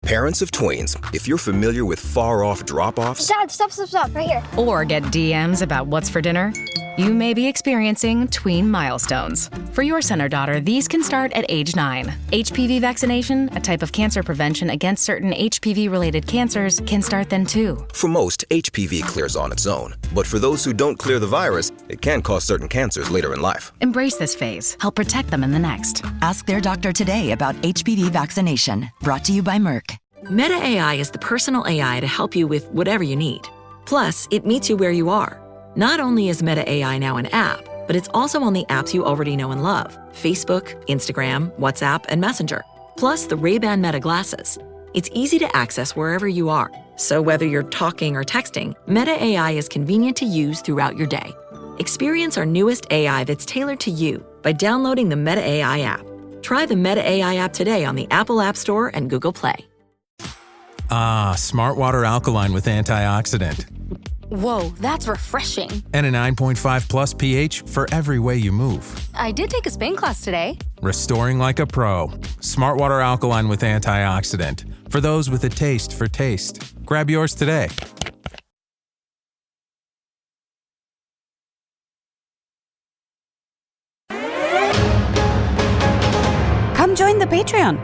Parents of tweens, if you're familiar with far-off drop-offs... Dad, stop, right here. Or get DMs about what's for dinner, you may be experiencing tween milestones. For your son or daughter, these can start at age 9. HPV vaccination, a type of cancer prevention against certain HPV-related cancers, can start then too. For most, HPV clears on its own. But for those who don't clear the virus, it can cause certain cancers later in life. Embrace this phase. Help protect them in the next. Ask their doctor today about HPV vaccination. Brought to you by Merck. Meta AI is the personal AI to help you with whatever you need. Plus, it meets you where you are. Not only is Meta AI now an app, but it's also on the apps you already know and love. Facebook, Instagram, WhatsApp, and Messenger. Plus the Ray-Ban Meta glasses. It's easy to access wherever you are. So whether you're talking or texting, Meta AI is convenient to use throughout your day. Experience our newest AI that's tailored to you by downloading the Meta AI app. Try the Meta AI app today on the Apple App Store and Google Play. Ah, Smart Water Alkaline with antioxidant. Whoa, that's refreshing. And a 9.5 plus pH for every way you move. I did take a Spain class today. Restoring like a pro. Smart Water Alkaline with antioxidant. For those with a taste for taste. Grab yours today. Come join the Patreon.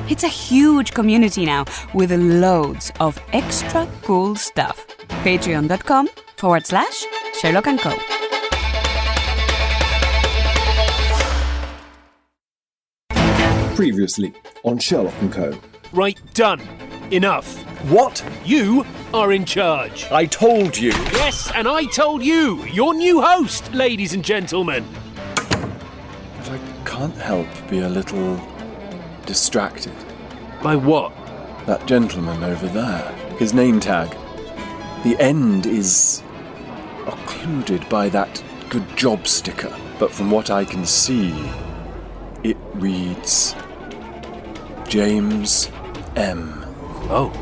It's a huge community now with loads of extra cool stuff. Patreon.com/Sherlock & Co. Previously on Sherlock & Co. Right, done. Enough. What? You are in charge. I told you. Yes, and I told you. Your new host, ladies and gentlemen. But I can't help be a little distracted. By what? That gentleman over there. His name tag. The end is occluded by that good job sticker. But from what I can see, it reads James M. Oh.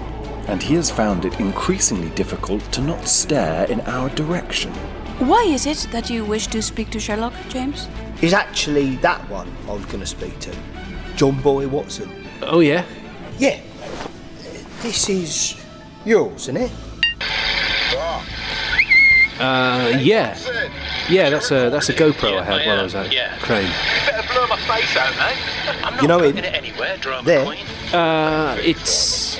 And he has found it increasingly difficult to not stare in our direction. Why is it that you wish to speak to Sherlock, James? He's actually that one I was going to speak to. John Boy Watson. Oh, yeah? Yeah. This is yours, isn't it? Yeah. Yeah, that's a GoPro I had while I was at Crane. Better blur my face out, mate. I'm not You know him? it anywhere, drama There? queen. It's...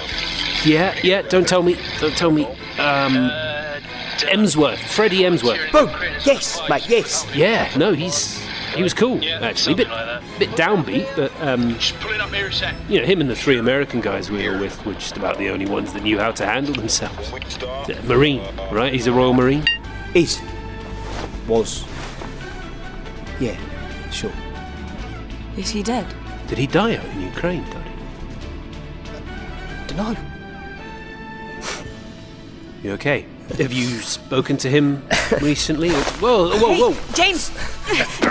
Yeah, don't tell me. Emsworth, Freddie Emsworth. Boom! Yes, mate, yes. Yeah, no, he was cool, actually. Bit downbeat, but, Just pull it up here a sec. you know, him and the 3 American guys we were with were just about the only ones that knew how to handle themselves. Marine, right? He's a Royal Marine. Was. Yeah, sure. Is he dead? Did he die out in Ukraine, Doddy? Dunno. You okay? Have you spoken to him recently? Whoa. Hey, James!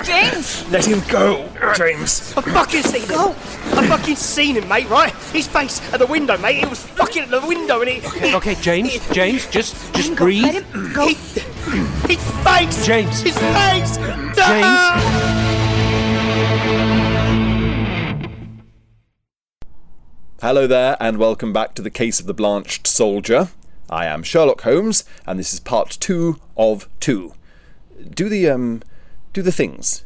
James! Let him go, James. I fucking seen him. I fucking seen him, mate, right? His face at the window, mate. He was fucking at the window and he... Okay, James, just breathe. Let him go. His face! James. His face! James. Hello there, and welcome back to the Case of the Blanched Soldier. I am Sherlock Holmes, and this is part 2 of 2. Do the things.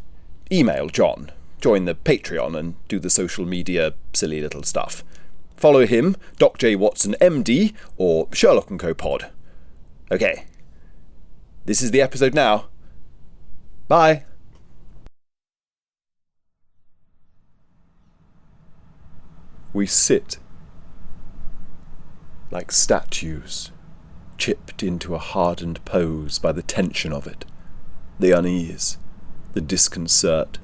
Email John, join the Patreon, and do the social media silly little stuff. Follow him, Doc J. Watson MD, or Sherlock & Co. Pod. Okay. This is the episode now. Bye. We sit like statues, chipped into a hardened pose by the tension of it, the unease, the disconcert.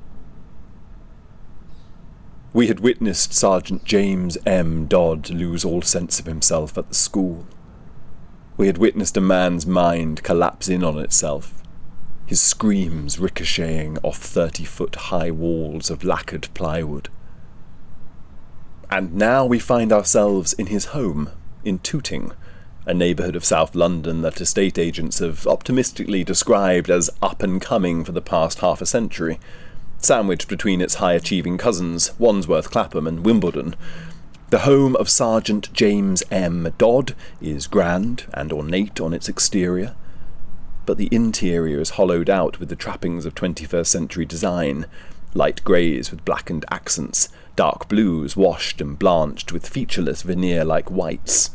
We had witnessed Sergeant James M. Dodd lose all sense of himself at the school. We had witnessed a man's mind collapse in on itself, his screams ricocheting off 30-foot high walls of lacquered plywood. And now we find ourselves in his home, in Tooting, a neighbourhood of South London that estate agents have optimistically described as up-and-coming for the past half a century, sandwiched between its high-achieving cousins, Wandsworth, Clapham and Wimbledon. The home of Sergeant James M. Dodd is grand and ornate on its exterior, but the interior is hollowed out with the trappings of 21st century design, light greys with blackened accents, dark blues washed and blanched with featureless veneer-like whites.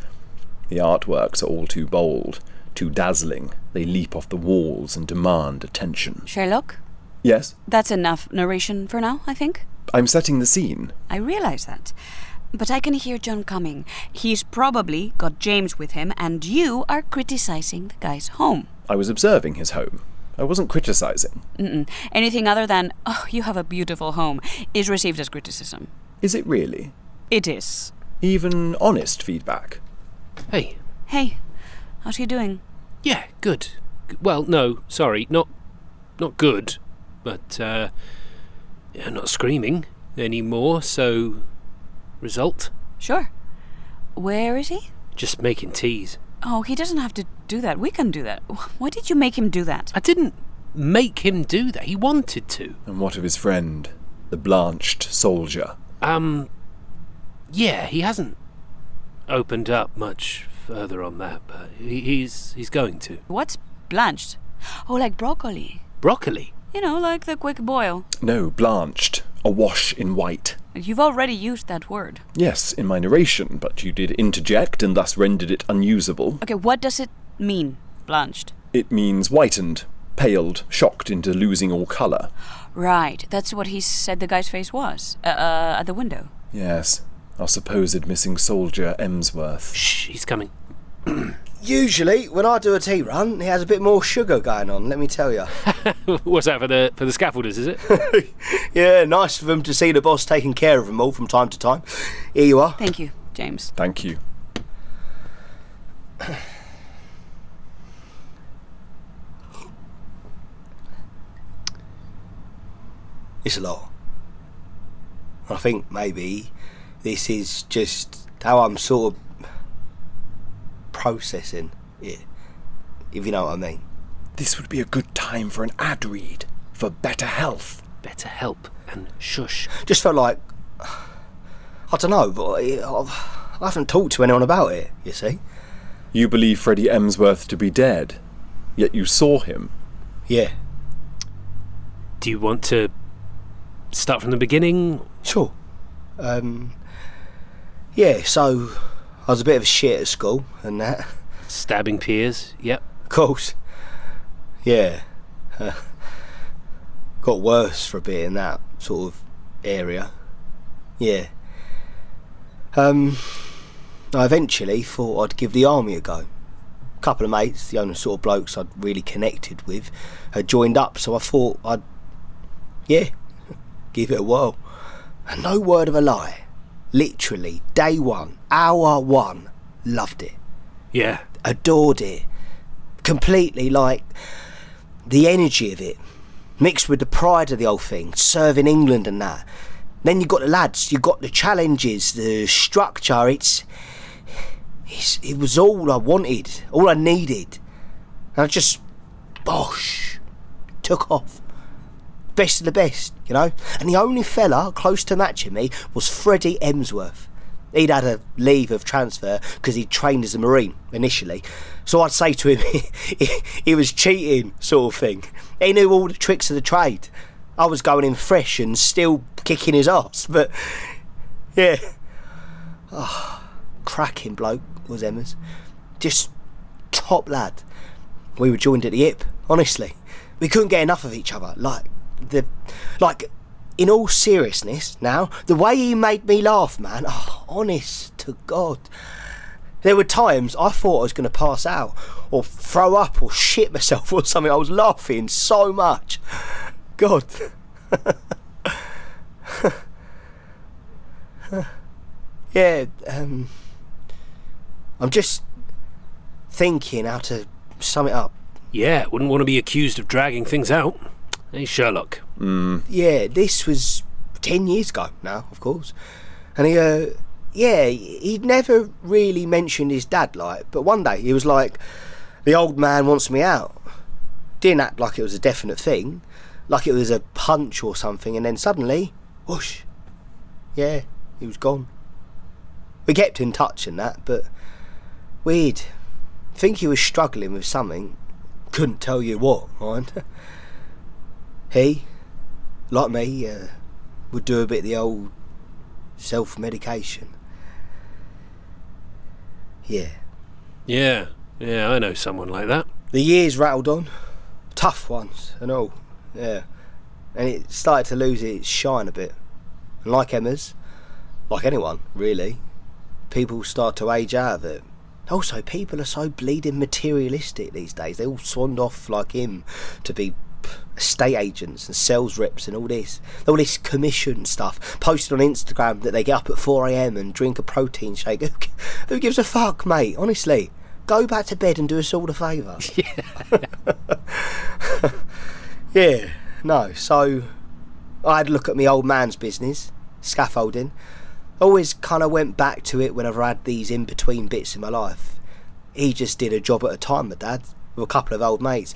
The artworks are all too bold, too dazzling. They leap off the walls and demand attention. Sherlock? Yes? That's enough narration for now, I think. I'm setting the scene. I realize that. But I can hear John coming. He's probably got James with him, and you are criticizing the guy's home. I was observing his home. I wasn't criticizing. Anything other than, oh, you have a beautiful home, is received as criticism. Is it really? It is. Even honest feedback? Hey. Hey, how's he doing? Yeah, good. Well, no, sorry, not good, but not screaming anymore, so result? Sure. Where is he? Just making teas. Oh, he doesn't have to do that. We can do that. Why did you make him do that? I didn't make him do that. He wanted to. And what of his friend, the Blanched soldier? Yeah, he hasn't opened up much further on that, but he's going to. What's blanched? Oh, like broccoli. Broccoli? You know, like the quick boil. No, blanched. Awash in white. You've already used that word. Yes, in my narration, but you did interject and thus rendered it unusable. Okay, what does it mean, blanched? It means whitened, paled, shocked into losing all colour. Right, that's what he said the guy's face was, at the window. Yes, our supposed missing soldier, Emsworth. Shh, he's coming. Usually, when I do a tea run, he has a bit more sugar going on, let me tell you. What's that, for the scaffolders, is it? Yeah, nice of them to see the boss taking care of them all from time to time. Here you are. Thank you, James. Thank you. It's a lot. I think maybe this is just how I'm sort of processing it, if you know what I mean. This would be a good time for an ad read for better health. Better help and shush. Just felt like, I don't know, but I haven't talked to anyone about it, you see. You believe Freddie Emsworth to be dead, yet you saw him. Yeah. Do you want to start from the beginning? Sure. Yeah, so I was a bit of a shit at school and that. Stabbing peers, yep. Of course. Yeah. Got worse for a bit in that sort of area. Yeah. I eventually thought I'd give the army a go. A couple of mates, the only sort of blokes I'd really connected with, had joined up, so I thought I'd, give it a whirl. And no word of a lie. Literally, day one, hour one, loved it. Yeah. Adored it. Completely, like, the energy of it, mixed with the pride of the whole thing, serving England and that. Then you got the lads, you got the challenges, the structure, it was all I wanted, all I needed. And I just, bosh, took off. Best of the best, you know? And the only fella close to matching me was Freddie Emsworth. He'd had a leave of transfer because he'd trained as a Marine initially. So I'd say to him, he was cheating, sort of thing. He knew all the tricks of the trade. I was going in fresh and still kicking his ass, but yeah. Oh, cracking bloke was Emma's. Just top lad. We were joined at the hip, honestly. We couldn't get enough of each other. Like, in all seriousness now, the way he made me laugh, man, honest to God. There were times I thought I was going to pass out or throw up or shit myself or something. I was laughing so much. God. Yeah, I'm just thinking how to sum it up. Yeah, wouldn't want to be accused of dragging things out. Hey, Sherlock. Yeah, this was 10 years ago now, of course. And he'd never really mentioned his dad, but one day he was like, the old man wants me out. Didn't act like it was a definite thing, like it was a punch or something, and then suddenly, whoosh, yeah, he was gone. We kept in touch and that, but weird. Think he was struggling with something. Couldn't tell you what, mind. He, like me, would do a bit of the old self-medication. Yeah. Yeah, I know someone like that. The years rattled on. Tough ones and all, yeah. And it started to lose its shine a bit. And like Emma's, like anyone, really, people start to age out of it. Also, people are so bleeding materialistic these days. They all swanned off like him to be estate agents and sales reps and all this commission stuff, posted on Instagram that they get up at 4 a.m. and drink a protein shake. Who gives a fuck, mate? Honestly, go back to bed and do us all a favour. Yeah, no. So I had a look at my old man's business, scaffolding. Always kind of went back to it whenever I had these in-between bits in my life. He just did a job at a time, my dad, with a couple of old mates.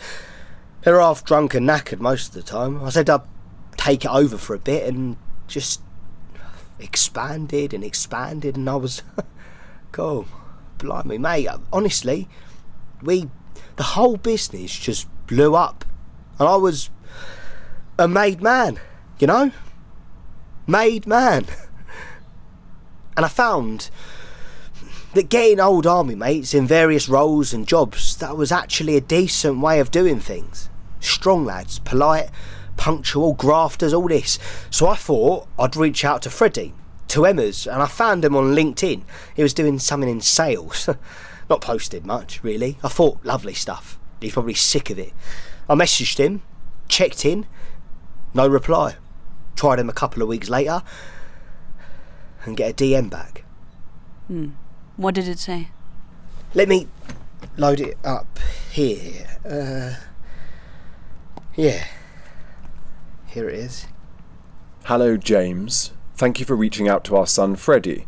They were half drunk and knackered most of the time. I said I'd take it over for a bit and just expanded, and I was... Cool. Blimey, mate. Honestly, the whole business just blew up. And I was a made man, you know? Made man. And I found that getting old army mates in various roles and jobs, that was actually a decent way of doing things. Strong lads, polite, punctual, grafters, all this. So I thought I'd reach out to Freddie, to Emma's, and I found him on LinkedIn. He was doing something in sales. Not posted much, really. I thought, lovely stuff. He's probably sick of it. I messaged him, checked in, no reply. Tried him a couple of weeks later, and get a DM back. What did it say? Let me load it up here. Yeah. Here it is. Hello, James. Thank you for reaching out to our son, Freddie.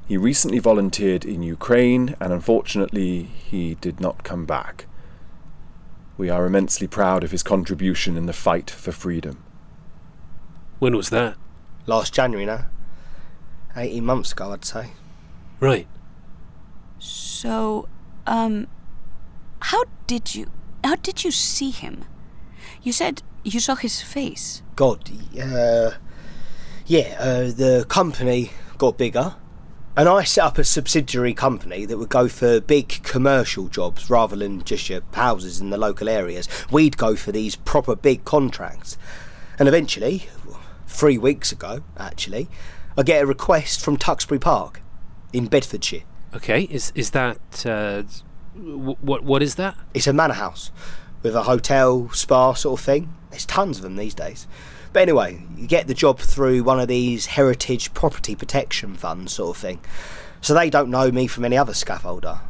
He recently volunteered in Ukraine, and unfortunately, he did not come back. We are immensely proud of his contribution in the fight for freedom. When was that? Last January now. 18 months ago, I'd say. Right. So, how did you see him? You said you saw his face. God, the company got bigger, and I set up a subsidiary company that would go for big commercial jobs rather than just your houses in the local areas. We'd go for these proper big contracts. And eventually, 3 weeks ago, actually, I get a request from Tuxbury Park in Bedfordshire. Okay, is that what is that? It's a manor house with a hotel, spa sort of thing. There's tons of them these days. But anyway, you get the job through one of these heritage property protection funds sort of thing. So they don't know me from any other scaffolder.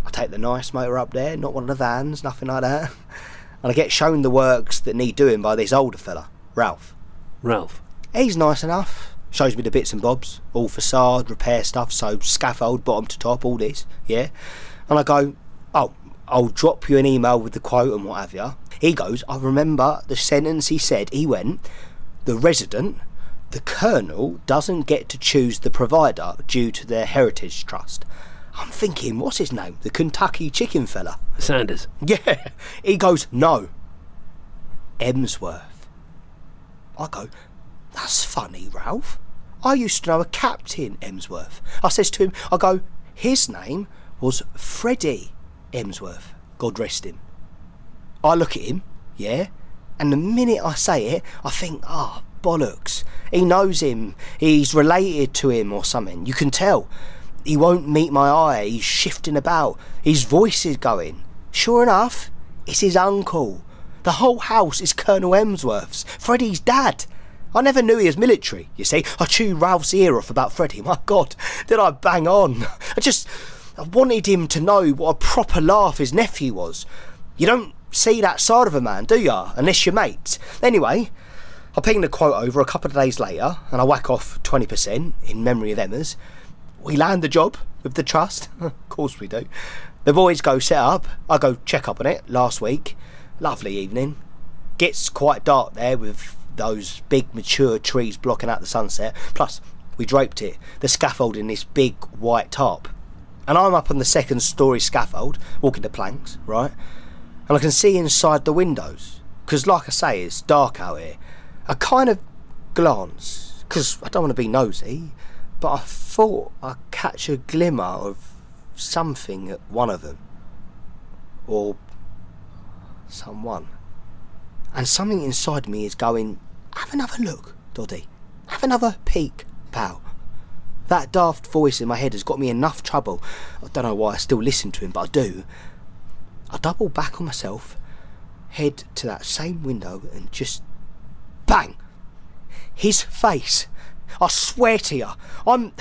I take the nice motor up there, not one of the vans, nothing like that. And I get shown the works that need doing by this older fella, Ralph. He's nice enough. Shows me the bits and bobs, all facade, repair stuff, so scaffold, bottom to top, all this, yeah. And I go, oh, I'll drop you an email with the quote and what have you. He goes, I remember the sentence he said. He went, the resident, the colonel, doesn't get to choose the provider due to their heritage trust. I'm thinking, what's his name? The Kentucky chicken fella? Sanders. Yeah. He goes, no. Emsworth. I go, that's funny, Ralph. I used to know a Captain Emsworth. I says to him, I go, his name was Freddie Emsworth. God rest him. I look at him, yeah, and the minute I say it, I think, bollocks. He knows him. He's related to him or something. You can tell. He won't meet my eye. He's shifting about. His voice is going. Sure enough, it's his uncle. The whole house is Colonel Emsworth's, Freddie's dad. I never knew he was military, you see. I chewed Ralph's ear off about Freddie. My God, did I bang on. I wanted him to know what a proper laugh his nephew was. You don't see that side of a man, do ya? Unless you're mates. Anyway, I ping the quote over a couple of days later, and I whack off 20% in memory of Emma's. We land the job with the trust. Of course we do. The boys go set up. I go check up on it last week. Lovely evening. Gets quite dark there with those big mature trees blocking out the sunset. Plus, We draped it, the scaffold, in this big white tarp. And I'm up on the 2nd story scaffold, walking the planks, right? And I can see inside the windows, because like I say, it's dark out here. I kind of glance, because I don't want to be nosy, but I thought I'd catch a glimmer of something at one of them. Or someone. And something inside me is going, have another look, Doddy. Have another peek, pal. That daft voice in my head has got me enough trouble. I don't know why I still listen to him, but I do. I double back on myself, head to that same window, and just bang! His face. I swear to you, I'm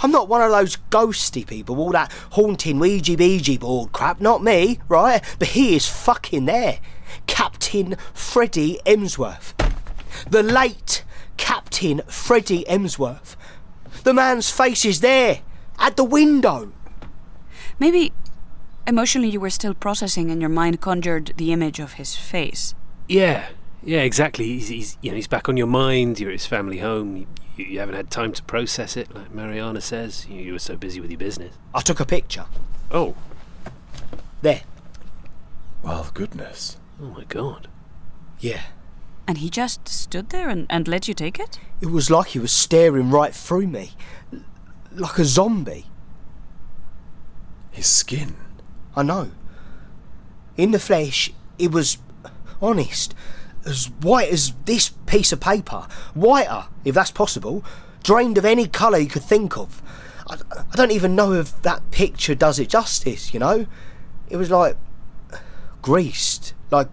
not one of those ghosty people, all that haunting Ouija board crap, not me, right? But he is fucking there. Captain Freddie Emsworth. The late Captain Freddie Emsworth. The man's face is there, at the window. Maybe emotionally you were still processing and your mind conjured the image of his face. Yeah, exactly. He's back on your mind. You're at his family home. You haven't had time to process it, like Mariana says. You were so busy with your business. I took a picture. Oh. There. Well, goodness. Oh my God. Yeah. And he just stood there and let you take it? It was like he was staring right through me. Like a zombie. His skin. I know. In the flesh, it was honest. As white as this piece of paper. Whiter, if that's possible. Drained of any colour you could think of. I don't even know if that picture does it justice, you know? It was like greased. Like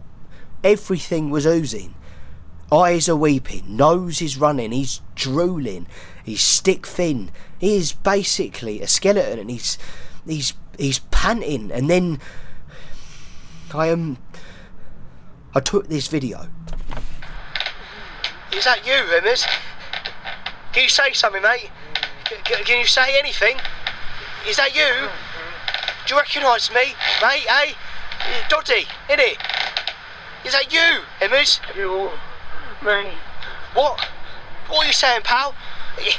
everything was oozing. Eyes are weeping, nose is running, he's drooling, he's stick thin. He is basically a skeleton, and he's panting. And then I took this video. Is that you, Emmers? Can you say something, mate? Can you say anything? Is that you? Do you recognise me, mate? Eh? Doddy, innit? Is that you, Emmers? You, me. What? What are you saying, pal?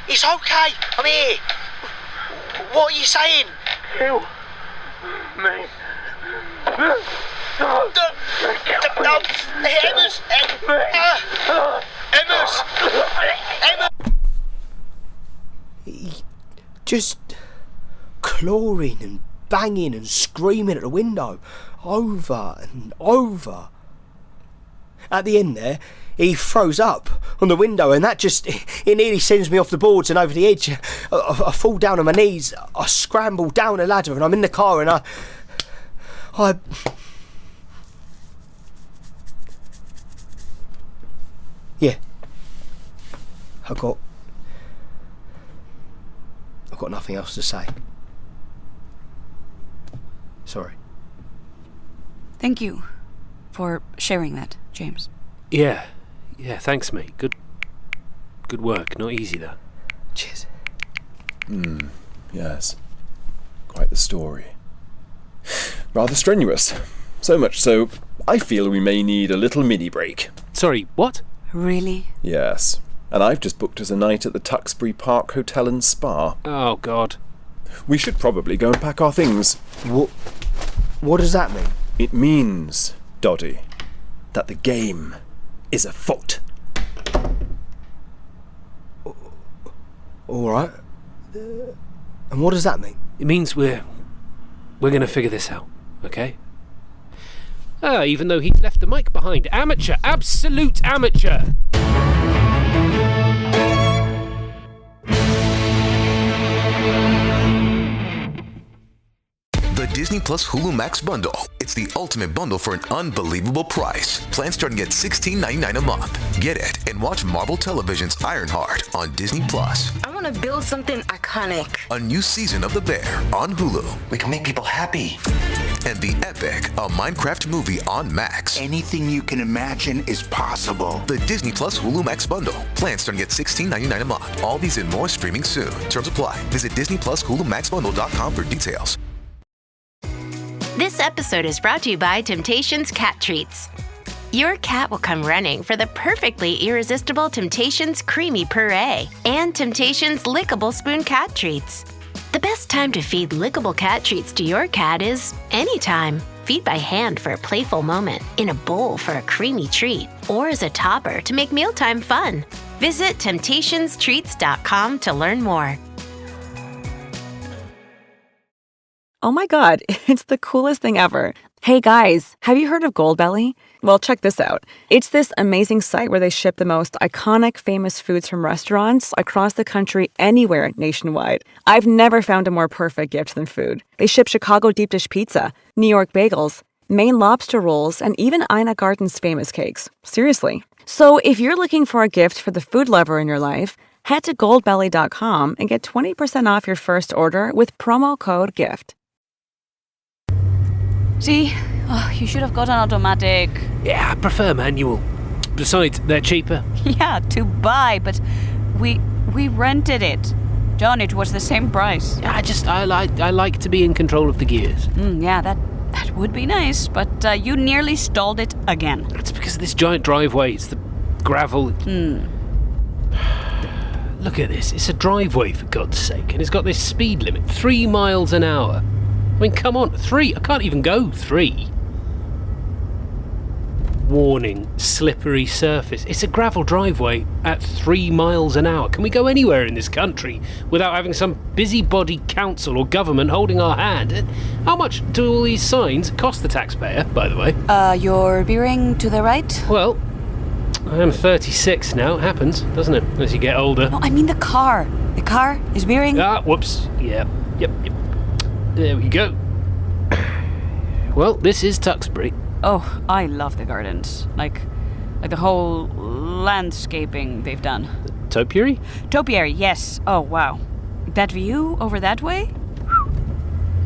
It's okay. I'm here. What are you saying? You, me. Emmers! Emmers! Just clawing and banging and screaming at the window over and over. At the end there, he froze up on the window, and that just, it nearly sends me off the boards and over the edge. I fall down on my knees, I scramble down a ladder, and I'm in the car, and I yeah, I've got nothing else to say. Sorry. Thank you for sharing that, James. Yeah, thanks, mate. Good work. Not easy, that. Cheers. Yes. Quite the story. Rather strenuous. So much so, I feel we may need a little mini break. Sorry, what? Really? Yes. And I've just booked us a night at the Tuxbury Park Hotel and Spa. Oh, God. We should probably go and pack our things. What does that mean? It means, Doddy, that the game is afoot. All right. And what does that mean? It means we're going to figure this out, okay? Even though he's left the mic behind. Amateur, absolute amateur. The Disney Plus Hulu Max bundle. It's the ultimate bundle for an unbelievable price. Plans starting at $16.99 a month. Get it and watch Marvel Television's Ironheart on Disney Plus. I want to build something iconic. A new season of The Bear on Hulu. We can make people happy. And The Epic, a Minecraft movie on Max. Anything you can imagine is possible. The Disney Plus Hulu Max bundle. Plans starting at $16.99 a month. All these and more streaming soon. Terms apply. Visit Disney Plus HuluMaxBundle.com for details. This episode is brought to you by Temptations Cat Treats. your cat will come running for the perfectly irresistible Temptations Creamy Puree and Temptations Lickable Spoon Cat Treats. The best time to feed lickable cat treats to your cat is anytime. Feed by hand for a playful moment, in a bowl for a creamy treat, or as a topper to make mealtime fun. Visit temptationstreats.com to learn more. Oh my God, it's the coolest thing ever. Hey guys, have you heard of Goldbelly? Well, check this out. It's this amazing site where they ship the most iconic, famous foods from restaurants across the country, anywhere nationwide. I've never found a more perfect gift than food. They ship Chicago deep dish pizza, New York bagels, Maine lobster rolls, and even Ina Garten's famous cakes. Seriously. So if you're looking for a gift for the food lover in your life, head to goldbelly.com and get 20% off your first order with promo code GIFT. See? Oh, you should have got an automatic. Yeah, I prefer manual. Besides, they're cheaper. Yeah, to buy, but we rented it. John, it was the same price. Yeah, I like to be in control of the gears. Yeah, that would be nice, but you nearly stalled it again. It's because of this giant driveway. It's the gravel. Look at this. It's a driveway, for God's sake, and it's got this speed limit, 3 miles an hour. I mean, come on, 3. I can't even go 3. Warning, slippery surface. It's a gravel driveway at 3 miles an hour. Can we go anywhere in this country without having some busybody council or government holding our hand? How much do all these signs cost the taxpayer, by the way? You're veering to the right? Well, I am 36 now. It happens, doesn't it? As you get older. No, I mean the car. The car is veering. Whoops. Yep. There we go. Well, this is Tuxbury. Oh, I love the gardens. Like the whole landscaping they've done. Topiary? Topiary, yes. Oh, wow. That view over that way?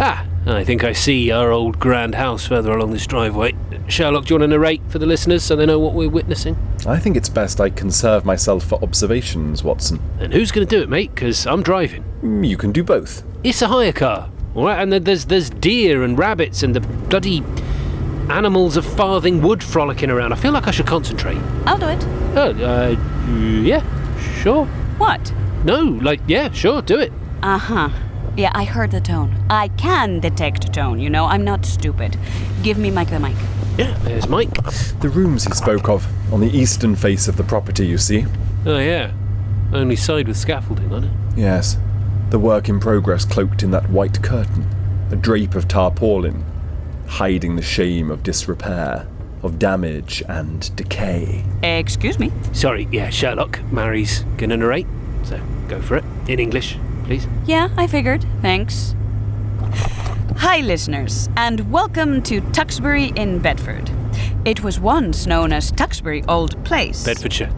I think I see our old grand house further along this driveway. Sherlock, do you want to narrate for the listeners so they know what we're witnessing? I think it's best I conserve myself for observations, Watson. And who's going to do it, mate? Because I'm driving. You can do both. It's a hire car. All right, and there's deer and rabbits and the bloody animals of Farthing Wood frolicking around. I feel like I should concentrate. I'll do it. Yeah, sure. What? No, yeah, sure, do it. Uh-huh. Yeah, I heard the tone. I can detect tone, you know. I'm not stupid. Give me Mike the mic. Yeah, there's Mike. The rooms he spoke of, on the eastern face of the property, you see. Oh, yeah. Only side with scaffolding on it. Yes. The work in progress cloaked in that white curtain, a drape of tarpaulin, hiding the shame of disrepair, of damage and decay. Excuse me? Sorry, yeah, Sherlock. Mary's gonna narrate, so go for it. In English, please. Yeah, I figured. Thanks. Hi, listeners, and welcome to Tuxbury in Bedford. It was once known as Tuxbury Old Place. Bedfordshire.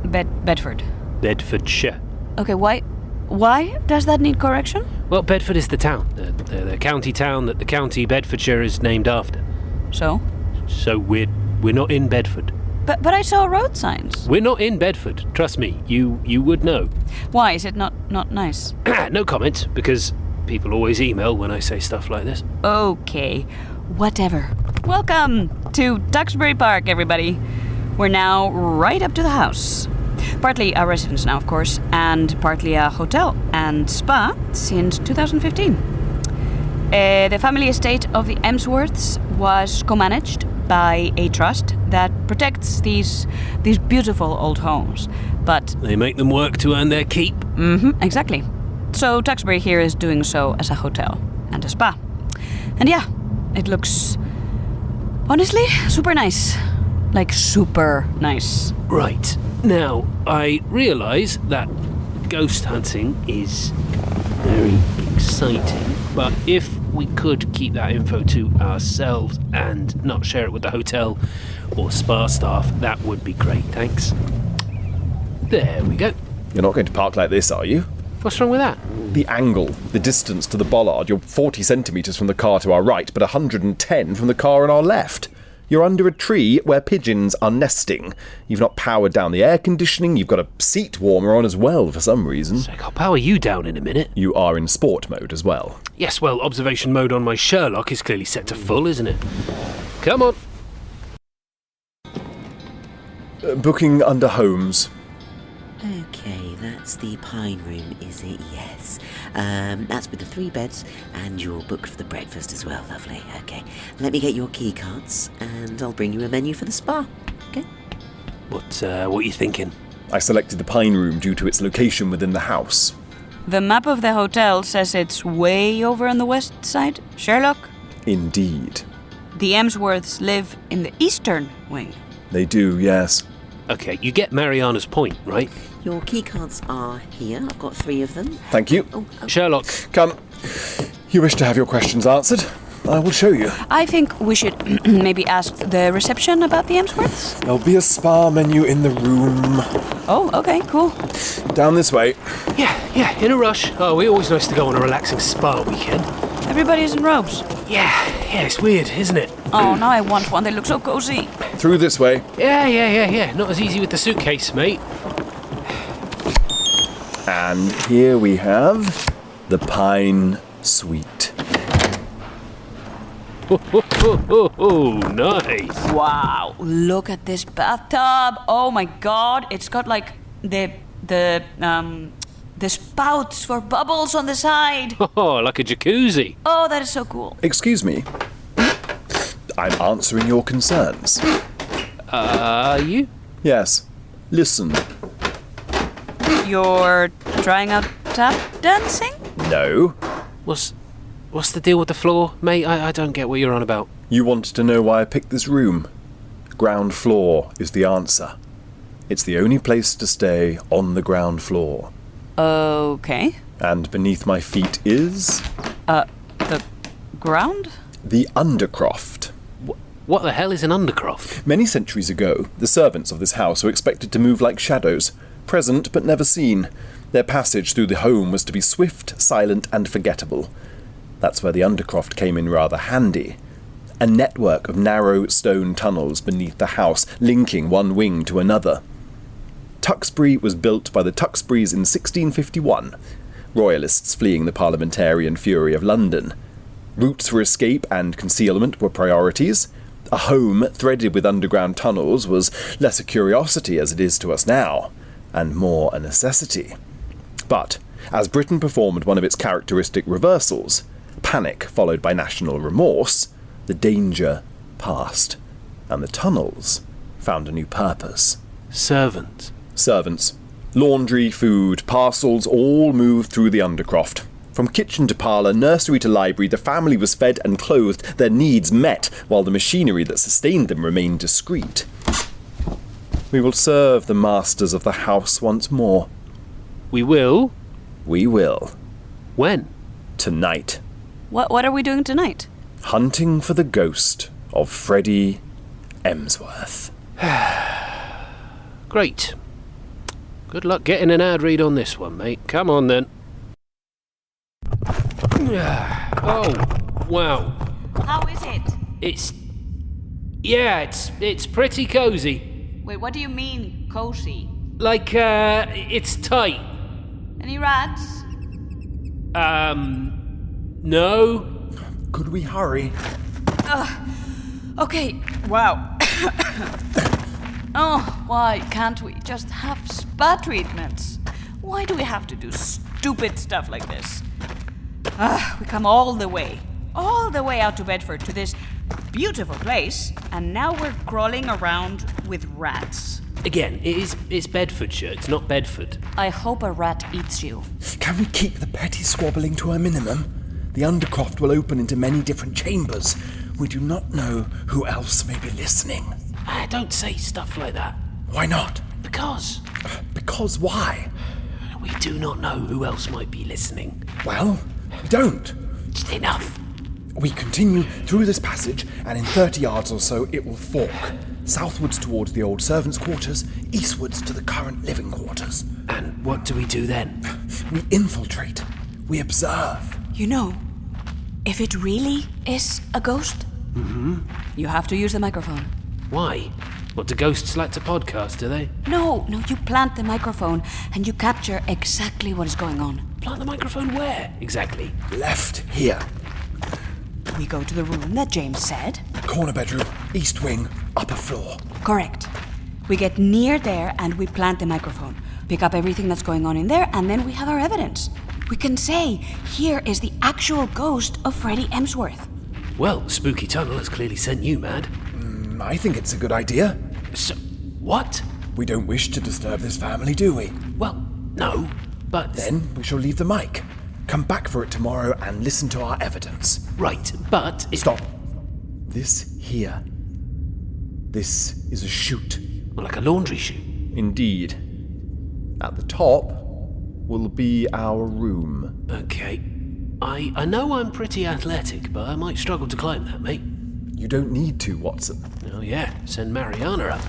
Bedford. Bedfordshire. Okay, why does that need correction? Well, Bedford is the town, the county town that the county Bedfordshire is named after. So? So we're not in Bedford. But I saw road signs. We're not in Bedford. Trust me, you would know. Why is it not nice? No comment, because people always email when I say stuff like this. Okay, whatever. Welcome to Tuxbury Park, everybody. We're now right up to the house. Partly a residence now, of course, and partly a hotel and spa since 2015. The family estate of the Emsworths was co-managed by a trust that protects these beautiful old homes, but they make them work to earn their keep. Exactly. So Tuxbury here is doing so as a hotel and a spa. And yeah, it looks honestly super nice. Like super nice. Right. Now, I realise that ghost hunting is very exciting, but if we could keep that info to ourselves and not share it with the hotel or spa staff, that would be great, thanks. There we go. You're not going to park like this, are you? What's wrong with that? The angle, the distance to the bollard. You're 40 centimetres from the car to our right, but 110 from the car on our left. You're under a tree where pigeons are nesting. You've not powered down the air conditioning. You've got a seat warmer on as well for some reason. So I'll power you down in a minute. You are in sport mode as well. Yes, well, observation mode on my Sherlock is clearly set to full, isn't it? Come on. Booking under Holmes. Okay, that's the Pine Room, is it? Yes. That's with the 3 beds, and you're booked for the breakfast as well. Lovely. Okay. Let me get your key cards, and I'll bring you a menu for the spa. Okay? What are you thinking? I selected the Pine Room due to its location within the house. The map of the hotel says it's way over on the west side. Sherlock? Indeed. The Emsworths live in the eastern wing. They do, yes. Okay, you get Mariana's point, right? Your key cards are here. I've got 3 of them. Thank you. Sherlock. Come. You wish to have your questions answered? I will show you. I think we should maybe ask the reception about the Emsworths. There'll be a spa menu in the room. Oh, okay, cool. Down this way. Yeah, in a rush. Oh, we're always nice to go on a relaxing spa weekend. Everybody's in robes. Yeah, it's weird, isn't it? Oh, now I want one. They look so cozy. Through this way. Yeah. Not as easy with the suitcase, mate. And here we have the Pine Suite. Oh, nice. Wow, look at this bathtub. Oh my god, it's got like the spouts for bubbles on the side. Oh, like a jacuzzi. Oh, that is so cool. Excuse me. I'm answering your concerns. Are you? Yes. Listen. You're trying out tap dancing? No. What's the deal with the floor, mate? I don't get what you're on about. You wanted to know why I picked this room. Ground floor is the answer. It's the only place to stay on the ground floor. Okay. And beneath my feet is... the ground? The undercroft. What the hell is an undercroft? Many centuries ago, the servants of this house were expected to move like shadows, present but never seen. Their passage through the home was to be swift, silent, and forgettable. That's where the undercroft came in rather handy. A network of narrow stone tunnels beneath the house, linking one wing to another. Tuxbury was built by the Tuxburys in 1651, royalists fleeing the parliamentarian fury of London. Routes for escape and concealment were priorities. A home threaded with underground tunnels was less a curiosity as it is to us now, and more a necessity. But, as Britain performed one of its characteristic reversals, panic followed by national remorse, the danger passed, and the tunnels found a new purpose. Servants. Laundry, food, parcels all moved through the undercroft. From kitchen to parlour, nursery to library, the family was fed and clothed, their needs met, while the machinery that sustained them remained discreet. We will serve the masters of the house once more. We will? We will. When? Tonight. What are we doing tonight? Hunting for the ghost of Freddie Emsworth. Great. Good luck getting an ad read on this one, mate. Come on, then. Oh, wow. How is it? It's pretty cozy. Wait, what do you mean, cozy? Like, it's tight. Any rats? No. Could we hurry? Okay, wow. Oh, why can't we just have spa treatments? Why do we have to do stupid stuff like this? We come all the way out to Bedford to this beautiful place, and now we're crawling around with rats. Again, it's Bedfordshire, it's not Bedford. I hope a rat eats you. Can we keep the petty squabbling to a minimum? The undercroft will open into many different chambers. We do not know who else may be listening. Don't say stuff like that. Why not? Because. Because why? We do not know who else might be listening. Well, don't. Just enough. We continue through this passage, and in 30 yards or so it will fork. Southwards towards the old servants' quarters, eastwards to the current living quarters. And what do we do then? We infiltrate. We observe. You know, if it really is a ghost, you have to use the microphone. Why? What, do ghosts like to podcast, do they? No, you plant the microphone and you capture exactly what is going on. Plant the microphone where, exactly? Left here. We go to the room that James said. Corner bedroom, east wing, upper floor. Correct. We get near there and we plant the microphone. Pick up everything that's going on in there, and then we have our evidence. We can say, here is the actual ghost of Freddie Emsworth. Well, the spooky tunnel has clearly sent you mad. I think it's a good idea. So, what? We don't wish to disturb this family, do we? Well, no, but... Then we shall leave the mic. Come back for it tomorrow and listen to our evidence. Right, but... Stop. This here. This is a chute. Well, like a laundry chute? Indeed. At the top will be our room. Okay. I know I'm pretty athletic, but I might struggle to climb that, mate. You don't need to, Watson. Oh yeah, send Mariana up.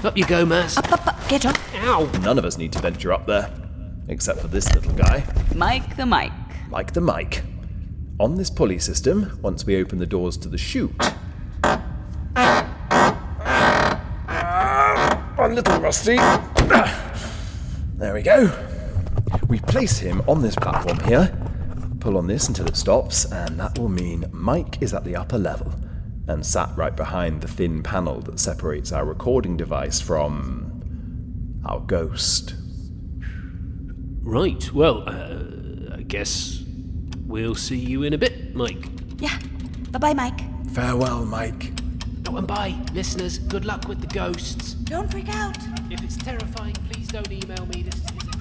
Up you go, Mass. Up, get up. Ow! None of us need to venture up there. Except for this little guy. Mike the mic. Mike the mic. On this pulley system, once we open the doors to the chute... a little rusty. There we go. We place him on this platform here, pull on this until it stops, and that will mean Mike is at the upper level and sat right behind the thin panel that separates our recording device from our ghost. Right, well, I guess we'll see you in a bit, Mike. Yeah, bye-bye, Mike. Farewell, Mike. Oh, and bye, listeners. Good luck with the ghosts. Don't freak out. If it's terrifying, please don't email me. This is his episode.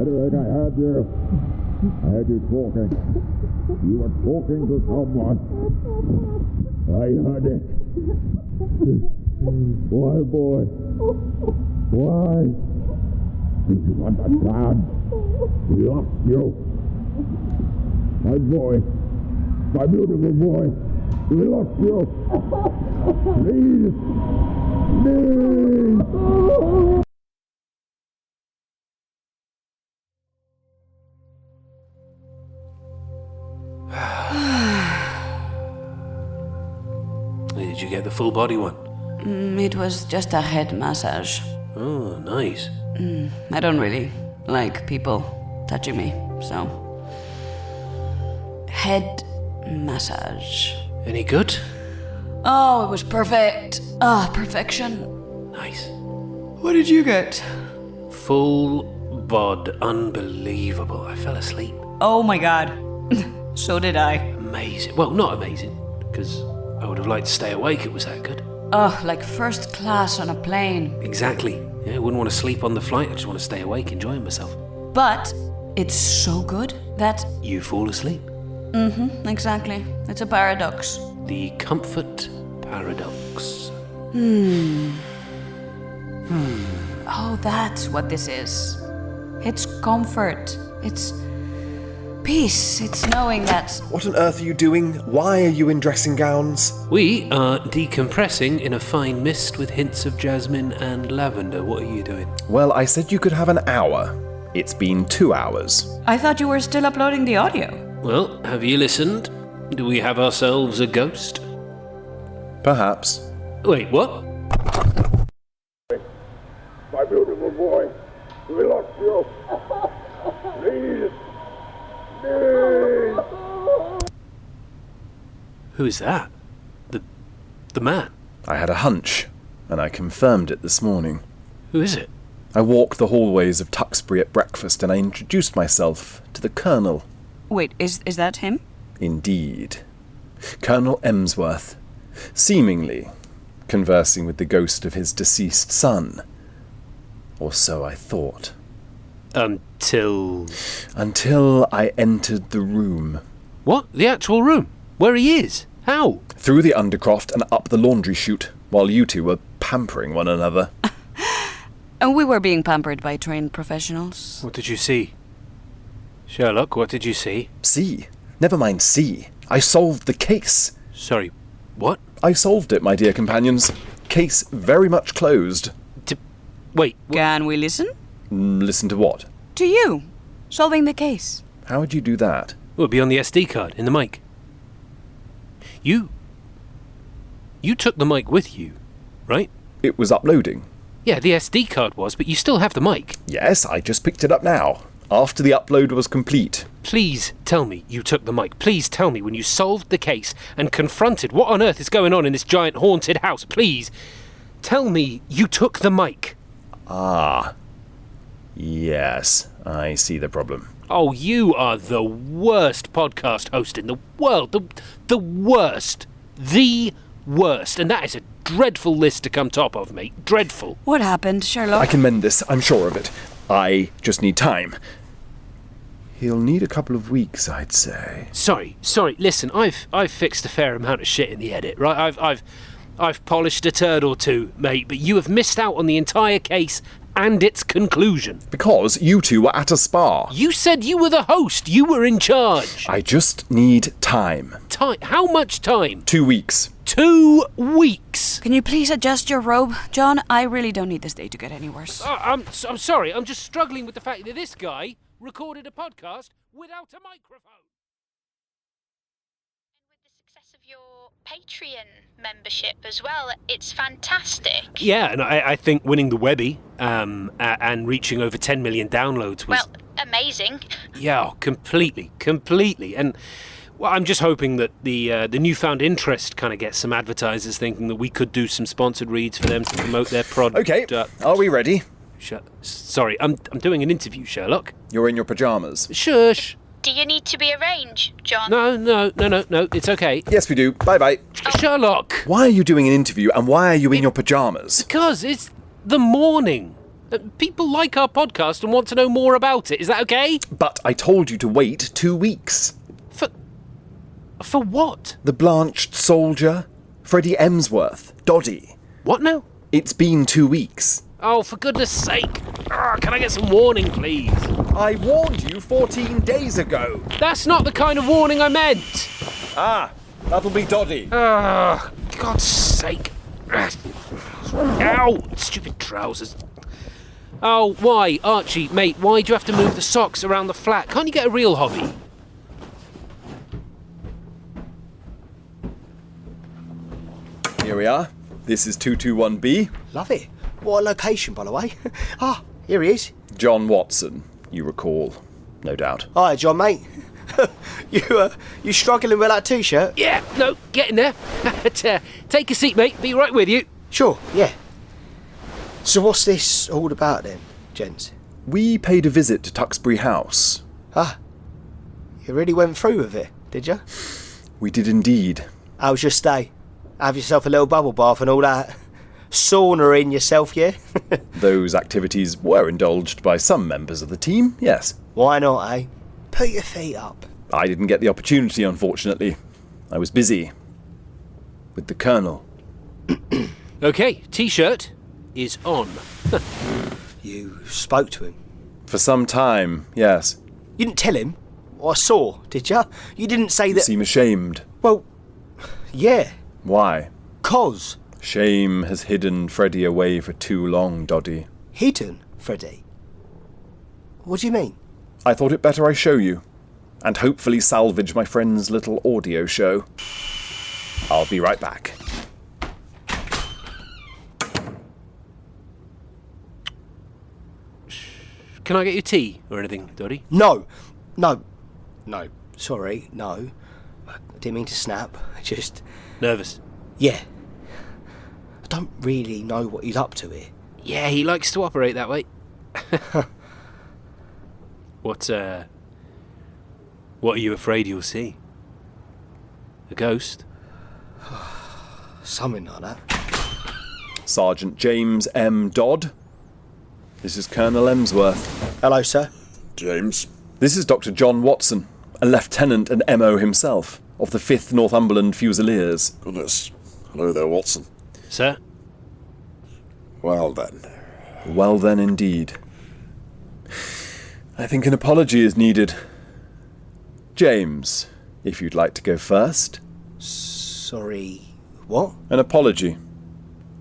Edward, I heard you. I heard you talking. You were talking to someone. I heard it. Why, boy? Why? Did you understand? We lost you. My boy. My beautiful boy. We lost you. Please. Please. Did you get the full body one? It was just a head massage. Oh, nice. I don't really like people touching me, so... Head massage. Any good? Oh, it was perfect. Perfection. Nice. What did you get? Full bod. Unbelievable. I fell asleep. Oh my god. So did I. Amazing. Well, not amazing, because I would have liked to stay awake. It was that good. Oh, like first class on a plane. Exactly. Yeah, I wouldn't want to sleep on the flight. I just want to stay awake, enjoying myself. But it's so good that... You fall asleep. Exactly. It's a paradox. The comfort paradox. Oh, that's what this is. It's comfort. It's peace. It's knowing that... What on earth are you doing? Why are you in dressing gowns? We are decompressing in a fine mist with hints of jasmine and lavender. What are you doing? Well, I said you could have an hour. It's been 2 hours. I thought you were still uploading the audio. Well, have you listened? Do we have ourselves a ghost? Perhaps. Wait, what? My beautiful boy, we lost you. Please. Please. Who is that? The man? I had a hunch, and I confirmed it this morning. Who is it? I walked the hallways of Tuxbury at breakfast, and I introduced myself to the Colonel. Wait, is that him? Indeed. Colonel Emsworth, seemingly conversing with the ghost of his deceased son. Or so I thought. Until I entered the room. What? The actual room? Where he is? How? Through the undercroft and up the laundry chute, while you two were pampering one another. And we were being pampered by trained professionals. What did you see? Sherlock, what did you see? See? Never mind see. I solved the case. Sorry, what? I solved it, my dear companions. Case very much closed. Wait. Can we listen? Listen to what? To you. Solving the case. How would you do that? Well, it'd be on the SD card, in the mic. You took the mic with you, right? It was uploading. Yeah, the SD card was, but you still have the mic. Yes, I just picked it up now, after the upload was complete. Please tell me you took the mic. Please tell me when you solved the case and confronted what on earth is going on in this giant haunted house. Please tell me you took the mic. Ah. Yes, I see the problem. Oh, you are the worst podcast host in the world. The worst. The worst. And that is a dreadful list to come top of, mate. Dreadful. What happened, Sherlock? I can mend this, I'm sure of it. I just need time. He'll need a couple of weeks, I'd say. Sorry. Listen, I've fixed a fair amount of shit in the edit, right? I've polished a turd or two, mate, but you have missed out on the entire case and its conclusion. Because you two were at a spa. You said you were the host. You were in charge. I just need time. Time? How much time? 2 weeks. 2 weeks? Can you please adjust your robe, John? I really don't need this day to get any worse. I'm sorry. I'm just struggling with the fact that this guy recorded a podcast without a microphone. Your Patreon membership as well. It's fantastic. Yeah, and I think winning the Webby and reaching over 10 million downloads was... Well, amazing. Yeah, completely. And well, I'm just hoping that the newfound interest kind of gets some advertisers thinking that we could do some sponsored reads for them to promote their product. Okay, are we ready? Sorry, I'm doing an interview, Sherlock. You're in your pyjamas. Shush. Do you need to be arranged, John? No, it's okay. Yes, we do. Bye-bye. Sherlock! Why are you doing an interview and why are you in your pyjamas? Because it's the morning. People like our podcast and want to know more about it. Is that okay? But I told you to wait 2 weeks. For what? The Blanched soldier, Freddie Emsworth, Doddy. What now? It's been 2 weeks. Oh, for goodness sake. Can I get some warning, please? I warned you 14 days ago. That's not the kind of warning I meant. Ah, that'll be Doddy. God's sake. Ow, stupid trousers. Oh, why, Archie, mate, why do you have to move the socks around the flat? Can't you get a real hobby? Here we are. This is 221B. Love it. What a location, by the way. Here he is. John Watson, you recall, no doubt. Hi, John, mate. You struggling with that T-shirt? Yeah, no, get in there. Take a seat, mate. Be right with you. Sure, yeah. So what's this all about then, gents? We paid a visit to Tuxbury House. You really went through with it, did you? We did indeed. How was your stay? Have yourself a little bubble bath and all that? Sauna in yourself, yeah? Those activities were indulged by some members of the team, yes. Why not, eh? Put your feet up. I didn't get the opportunity, unfortunately. I was busy with the Colonel. Okay, T-shirt is on. You spoke to him? For some time, yes. You didn't tell him what I saw, did you? You didn't say that... You seem ashamed. Well, yeah. Why? 'Cause. Shame has hidden Freddie away for too long, Doddy. Hidden, Freddie? What do you mean? I thought it better I show you, and hopefully salvage my friend's little audio show. I'll be right back. Can I get you tea or anything, Doddy? No. Sorry, no. I didn't mean to snap. Just... Nervous? Yeah. I don't really know what he's up to here. Yeah, he likes to operate that way. What are you afraid you'll see? A ghost? Something like that. Sergeant James M. Dodd. This is Colonel Emsworth. Hello, sir. James. This is Dr. John Watson, a lieutenant and MO himself, of the 5th Northumberland Fusiliers. Goodness. Hello there, Watson. Sir? Well then. Well then, indeed. I think an apology is needed. James, if you'd like to go first. Sorry, what? An apology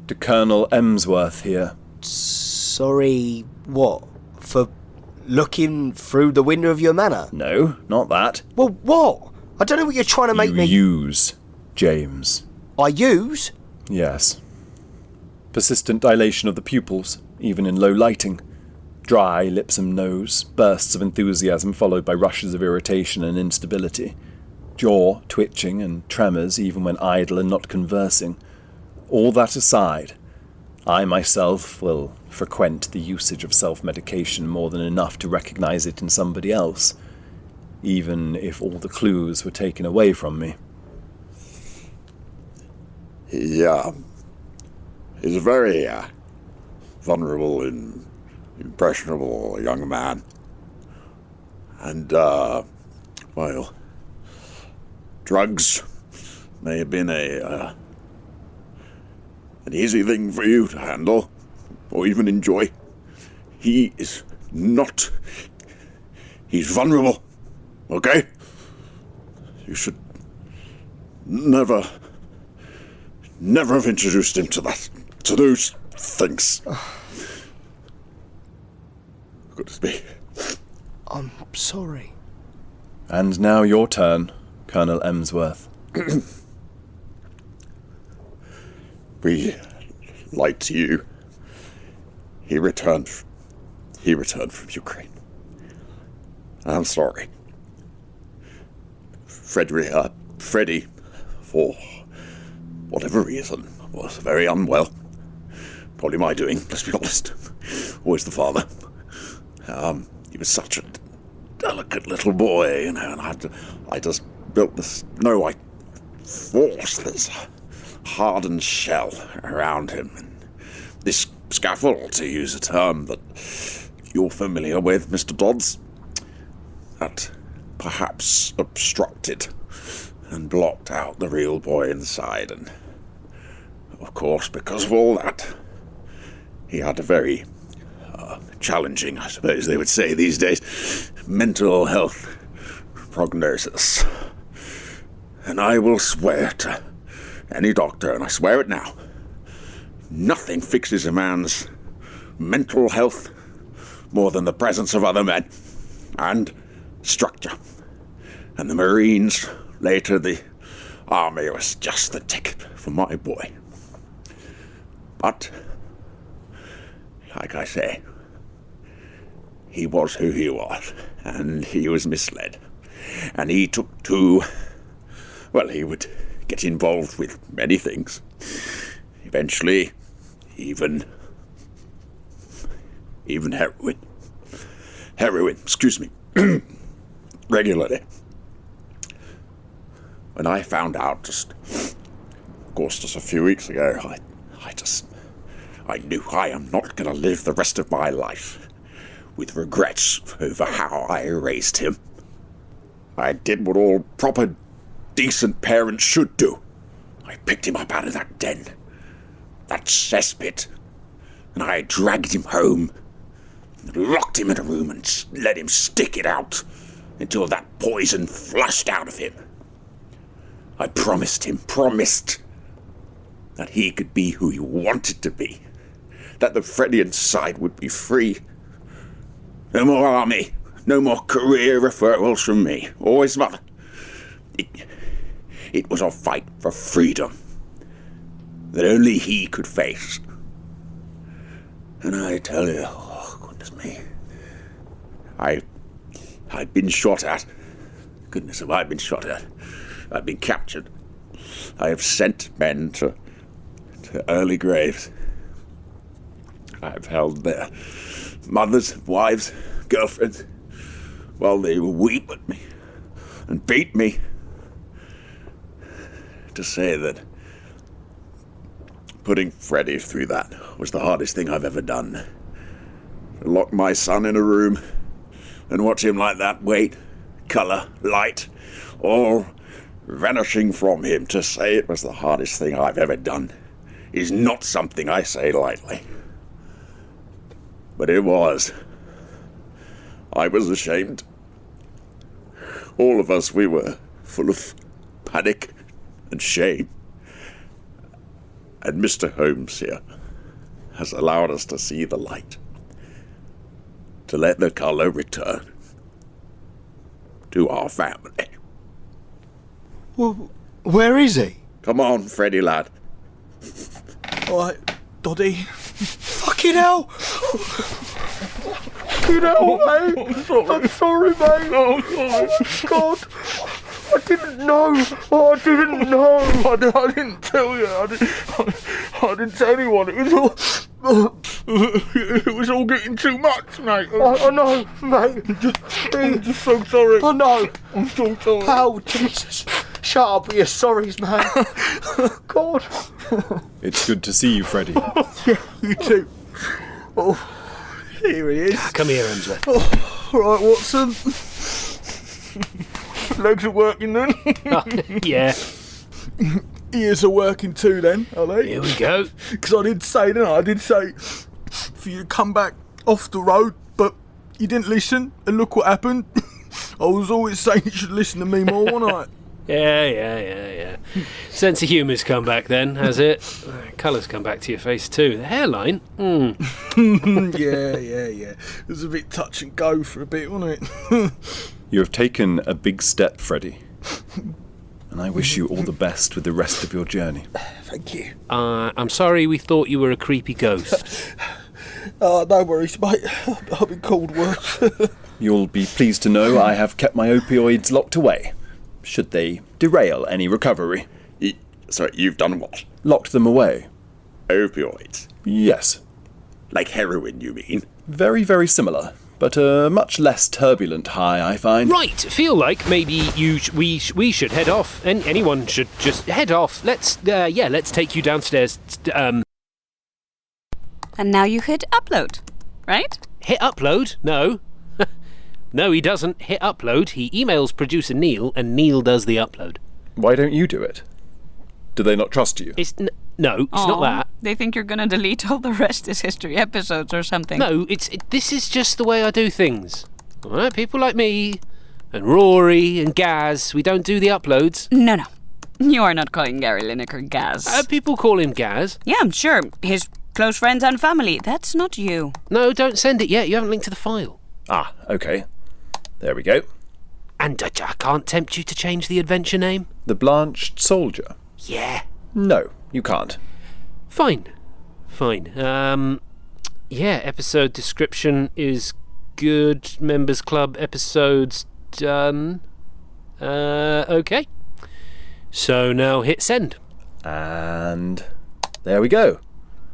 to Colonel Emsworth here. Sorry, what? For looking through the window of your manor? No, not that. Well, what? I don't know what you're trying to make me... use, James. I use? Yes. Persistent dilation of the pupils, even in low lighting. Dry lips and nose, bursts of enthusiasm followed by rushes of irritation and instability. Jaw twitching and tremors even when idle and not conversing. All that aside, I myself will frequent the usage of self-medication more than enough to recognize it in somebody else, even if all the clues were taken away from me. He's a very vulnerable and impressionable young man. And, well, drugs may have been an easy thing for you to handle, or even enjoy. He is not. He's vulnerable, okay? You should never have introduced him to those things. Goodness me. I'm sorry. And now your turn, Colonel Emsworth. We lied to you. He returned from Ukraine. I'm sorry. Freddie, for whatever reason, was very unwell. Probably my doing, let's be honest. Always the father. He was such a delicate little boy, and I just built this... No, I forced this hardened shell around him. And this scaffold, to use a term that you're familiar with, Mr. Dodds, that perhaps obstructed and blocked out the real boy inside. And, of course, because of all that, he had a very challenging, I suppose they would say these days, mental health prognosis. And I will swear to any doctor, and I swear it now, nothing fixes a man's mental health more than the presence of other men and structure. And the Marines, later the Army, was just the ticket for my boy. But, like I say, he was who he was, and he was misled. And he took to... Well, he would get involved with many things. Eventually, even heroin. Regularly. When I found out just a few weeks ago, I knew I am not going to live the rest of my life with regrets over how I raised him. I did what all proper, decent parents should do. I picked him up out of that den, that cesspit, and I dragged him home, locked him in a room and let him stick it out until that poison flushed out of him. I promised that he could be who he wanted to be, that the Fredian side would be free. No more army, no more career referrals from me, or his mother. It was a fight for freedom that only he could face. And I tell you, oh, goodness me, I've been shot at. Goodness, have I been shot at. I've been captured. I have sent men to early graves. I've held their mothers, wives, girlfriends, while they weep at me and beat me. To say that putting Freddie through that was the hardest thing I've ever done lock my son in a room and watch him like that, weight, colour, light, all vanishing from him. To say it was the hardest thing I've ever done is not something I say lightly. But it was. I was ashamed. All of us, we were full of panic and shame. And Mr. Holmes here has allowed us to see the light, to let the colour return to our family. Well, where is he? Come on, Freddie lad. Alright, Doddy. Fucking hell! Fucking hell, mate! I'm sorry, mate! Oh, God! I didn't know! I didn't know! I didn't tell you! I didn't tell anyone! It was all getting too much, mate! I know, mate! I'm just so sorry! I know! I'm so sorry! Oh, Jesus! Shut up with your sorries, man! God! It's good to see you, Freddie. Yeah, you too. Oh, here he is. Come here, Emsworth. Oh, right, Watson. Legs are working then. Yeah. Ears are working too then, are they? Here we go. Because I did say, didn't I? I did say for you to come back off the road, but you didn't listen, and look what happened. I was always saying you should listen to me more, wasn't I? Yeah. Sense of humour's come back then, has it? Colour's come back to your face too. The hairline? Yeah. It was a bit touch and go for a bit, wasn't it? You have taken a big step, Freddie. And I wish you all the best with the rest of your journey. Thank you. I'm sorry we thought you were a creepy ghost. No worries, mate. I've been called worse. You'll be pleased to know I have kept my opioids locked away, should they derail any recovery. Sorry, you've done what? Locked them away. Opioids? Yes. Like heroin, you mean? Very, very similar, but a much less turbulent high, I find. Right, feel like maybe we should head off. And anyone should just head off. Let's take you downstairs. And now you hit upload, right? Hit upload? No. No, he doesn't hit upload. He emails producer Neil, and Neil does the upload. Why don't you do it? Do they not trust you? No, it's not that. They think you're gonna delete all the rest is history episodes or something. No, this is just the way I do things. All right, people like me, and Rory, and Gaz, we don't do the uploads. No. You are not calling Gary Lineker Gaz. People call him Gaz. Yeah, I'm sure. His close friends and family. That's not you. No, don't send it yet. You haven't linked to the file. Ah, okay. There we go. And I can't tempt you to change the adventure name? The Blanched Soldier? Yeah. No, you can't. Fine. Episode description is good. Members Club episodes done. Okay. So now hit send. And there we go.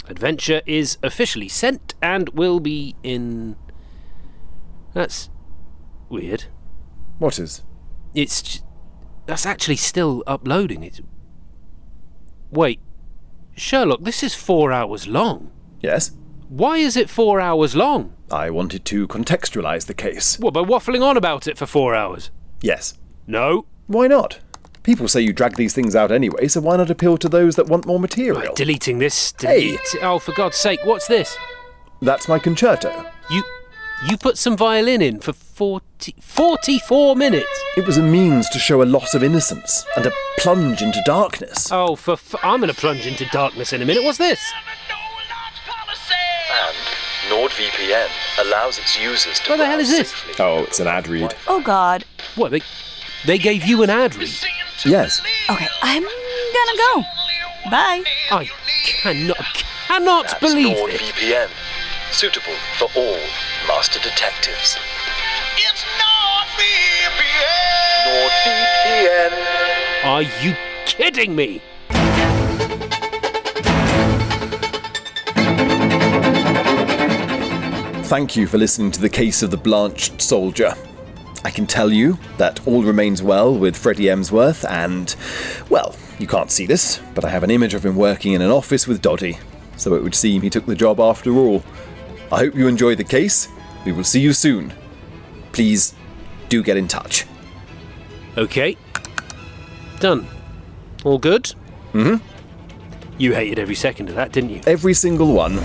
Adventure is officially sent and will be in... That's weird. What is? That's actually still uploading. Wait, Sherlock, this is 4 hours long. Yes? Why is it 4 hours long? I wanted to contextualise the case. What, by waffling on about it for 4 hours? Yes. No. Why not? People say you drag these things out anyway, so why not appeal to those that want more material? Right, deleting this. Hey! Oh, for God's sake, what's this? That's my concerto. You put some violin in for 44 minutes. It was a means to show a loss of innocence and a plunge into darkness. Oh, I'm going to plunge into darkness in a minute. What's this? And NordVPN allows its users to... What the hell is this? Oh, it's an ad read. Oh, God. What, they gave you an ad read? Yes. Okay, I'm gonna go. Bye. I cannot believe it. NordVPN. Suitable for all master detectives. It's NordVPN. NordVPN. Are you kidding me? Thank you for listening to the case of the Blanched Soldier. I can tell you that all remains well with Freddie Emsworth and, well, you can't see this, but I have an image of him working in an office with Doddy, so it would seem he took the job after all. I hope you enjoy the case. We will see you soon. Please do get in touch. Okay. Done. All good? Mm-hmm. You hated every second of that, didn't you? Every single one.